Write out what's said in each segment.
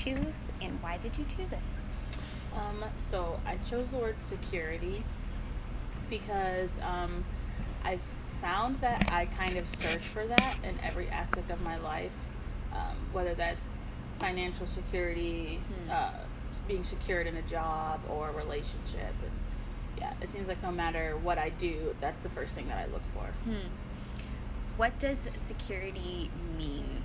choose, and why did you choose it? So I chose the word security because I've found that I kind of search for that in every aspect of my life, whether that's financial security, being secured in a job or a relationship. And yeah, it seems like no matter what I do, that's the first thing that I look for. What does security mean?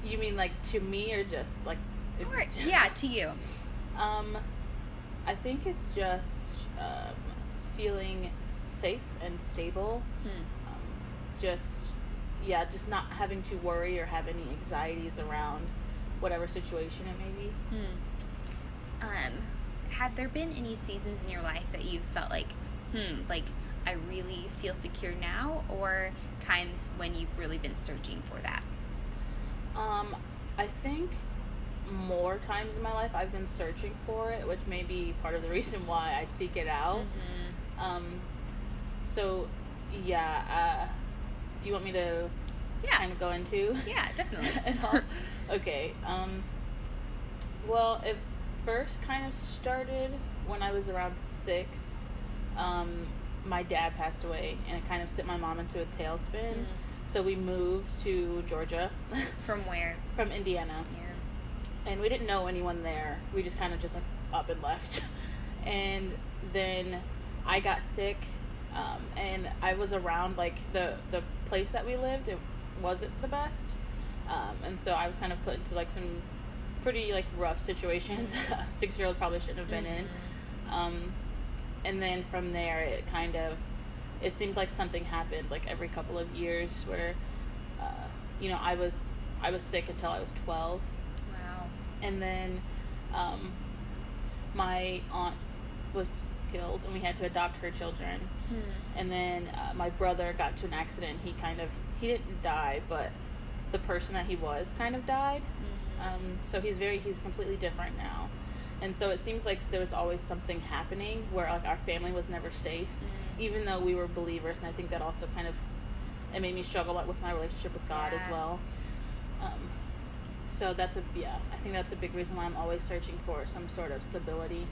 You mean like to me or just like... Or, yeah, to you. I think it's just feeling safe and stable. Just not having to worry or have any anxieties around whatever situation it may be. Have there been any seasons in your life that you felt like I really feel secure now, or times when you've really been searching for that? I think more times in my life I've been searching for it, which may be part of the reason why I seek it out. So yeah, do you want me to kind of go into? Yeah, definitely. Okay. Well, it first kind of started when I was around 6. My dad passed away, and it kind of sent my mom into a tailspin. So we moved to Georgia. From where? From Indiana. Yeah. And we didn't know anyone there. We just kind of just like up and left. And then I got sick, and I was around like the place that we lived. It wasn't the best, and so I was kind of put into like some pretty like rough situations. A 6-year-old probably shouldn't have been in. And then from there, it seemed like something happened like every couple of years where, I was sick until I was 12. Wow. And then, my aunt was killed, and we had to adopt her children. And then my brother got into an accident. He didn't die, but the person that he was kind of died. So he's completely different now. And so it seems like there was always something happening where like our family was never safe, even though we were believers. And I think that also it made me struggle with my relationship with God as well. So I think that's a big reason why I'm always searching for some sort of stability.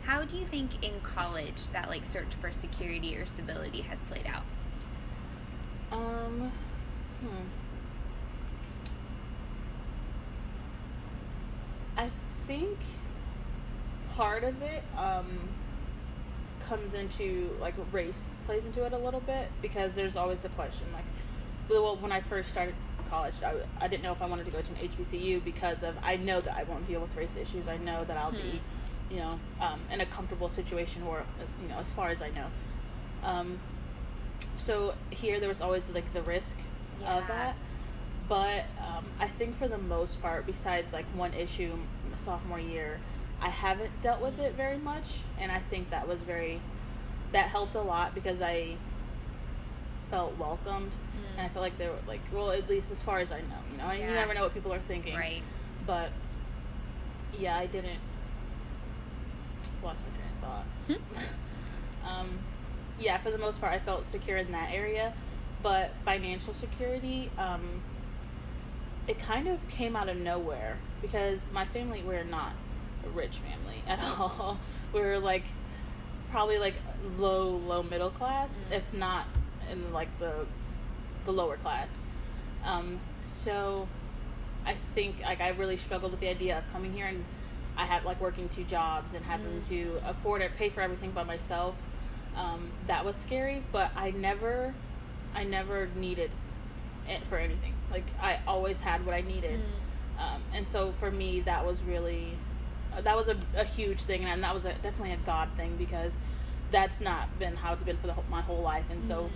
How do you think in college that like search for security or stability has played out? I think part of it comes into like race plays into it a little bit, because there's always the question like, well, when I first started college, I didn't know if I wanted to go to an HBCU because I know that I won't deal with race issues. I know that I'll be in a comfortable situation, or as far as I know. So here there was always like the risk of that, but I think for the most part, besides like one issue my sophomore year, I haven't dealt with it very much, and I think that that helped a lot because I felt welcomed, and I felt like they were like, well, at least as far as I know, and you never know what people are thinking, right? But yeah, I didn't lost my train of thought. Yeah, for the most part, I felt secure in that area, but financial security, it kind of came out of nowhere because my family, we're not a rich family at all. We're like probably like low middle class, if not in like the lower class. So I think like I really struggled with the idea of coming here, and I had like working 2 jobs and having to afford it, pay for everything by myself. That was scary, but I never needed it for anything. Like I always had what I needed. And so for me, that was a huge thing, and that was definitely a God thing, because that's not been how it's been for my whole life. And so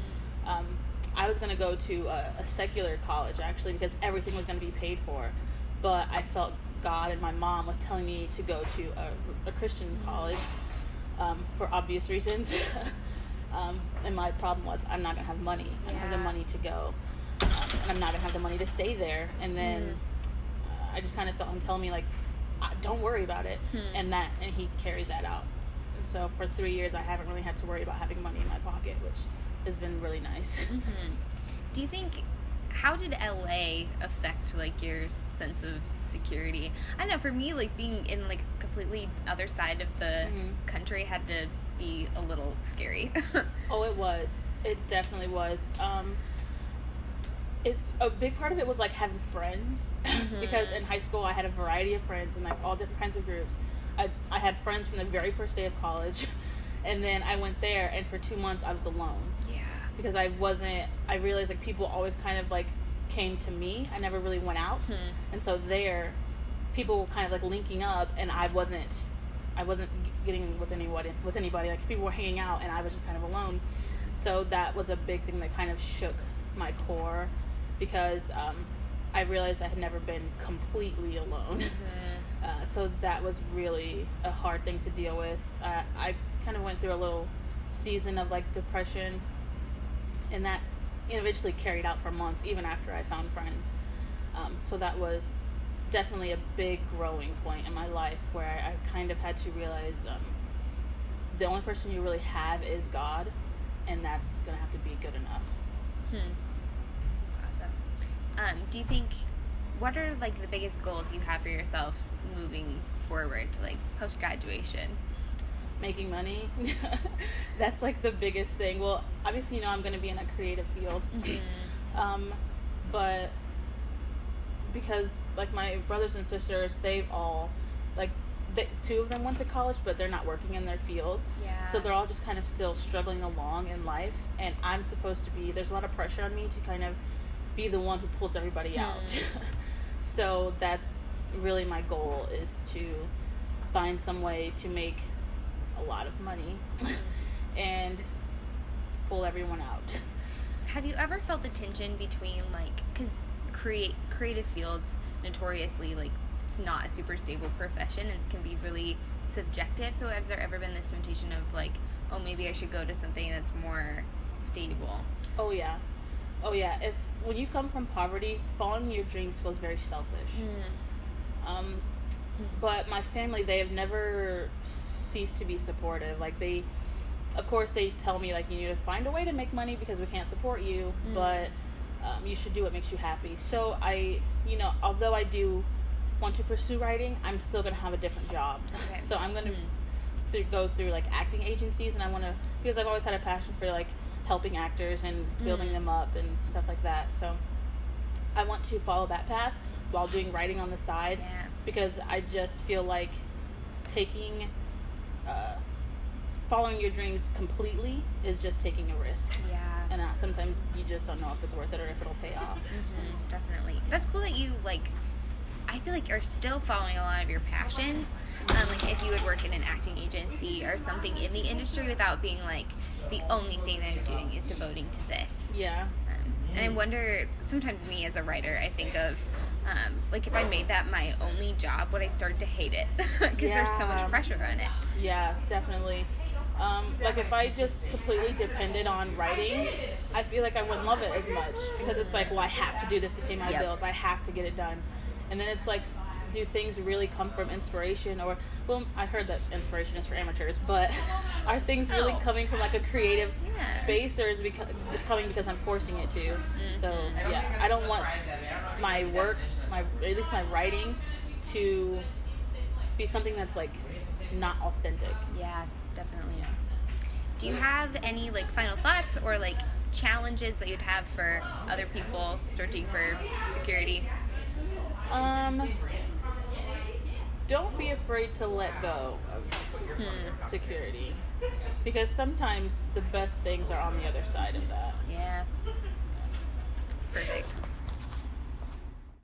I was going to go to a secular college, actually, because everything was going to be paid for, but I felt God and my mom was telling me to go to a Christian college, for obvious reasons. And my problem was I'm not going to have money. I don't have the money to go, and I'm not going to have the money to stay there. And then I just kind of felt him telling me like, don't worry about it. And he carried that out. And so for 3 years I haven't really had to worry about having money in my pocket, which has been really nice. Do you think how did LA affect like your sense of security? I don't know, for me, like being in like completely other side of the country had to be a little scary. Oh, it was. It definitely was. It's a big part of it was like having friends because in high school I had a variety of friends in like all different kinds of groups. I had friends from the very first day of college, and then I went there, and for 2 months I was alone. Yeah. Because I realized like people always kind of like came to me. I never really went out. And so there, people were kind of like linking up, and I wasn't getting with anybody. Like people were hanging out, and I was just kind of alone. So that was a big thing that kind of shook my core, because I realized I had never been completely alone. So that was really a hard thing to deal with. I kind of went through a little season of like depression, and that eventually carried out for months, even after I found friends. So that was definitely a big growing point in my life, where I kind of had to realize the only person you really have is God, and that's going to have to be good enough. That's awesome. Do you think, what are like the biggest goals you have for yourself moving forward to like post-graduation? Making money. That's like the biggest thing. Well, obviously, I'm going to be in a creative field. But because like my brothers and sisters, they've all like, 2 of them went to college, but they're not working in their field. Yeah. So they're all just kind of still struggling along in life, and I'm supposed to be, there's a lot of pressure on me to kind of be the one who pulls everybody out. So that's really my goal, is to find some way to make a lot of money and pull everyone out. Have you ever felt the tension between like, because creative fields notoriously, like, it's not a super stable profession and it can be really subjective, so has there ever been this temptation of like, oh, maybe I should go to something that's more stable? Oh yeah. When you come from poverty, following your dreams feels very selfish. But my family, they have never ceased to be supportive. Like of course they tell me like, you need to find a way to make money because we can't support you, but you should do what makes you happy. So although I do want to pursue writing, I'm still going to have a different job. Okay. So I'm going to go through like acting agencies, and I want to, because I've always had a passion for like helping actors and building them up and stuff like that. So I want to follow that path while doing writing on the side, because I just feel like following your dreams completely is just taking a risk. Yeah. And sometimes you just don't know if it's worth it or if it'll pay off. Definitely. That's cool that you like, I feel like you're still following a lot of your passions. Like if you would work in an acting agency or something in the industry without being like, the only thing that I'm doing is devoting to this. Yeah. And I wonder, sometimes me as a writer, I think of, like if I made that my only job, would I start to hate it? Because there's so much pressure on it. Yeah, definitely. Like if I just completely depended on writing, I feel like I wouldn't love it as much, because it's like, well, I have to do this to pay my bills. I have to get it done. And then it's like, do things really come from inspiration? Or, well, I heard that inspiration is for amateurs, but are things really coming from like a creative space, or is it just coming because I'm forcing it to? So yeah, I don't want my work, at least my writing, to be something that's like not authentic. Yeah, definitely. Do you have any like final thoughts or like challenges that you'd have for other people searching for security? Don't be afraid to let go of security, because sometimes the best things are on the other side of that. Yeah.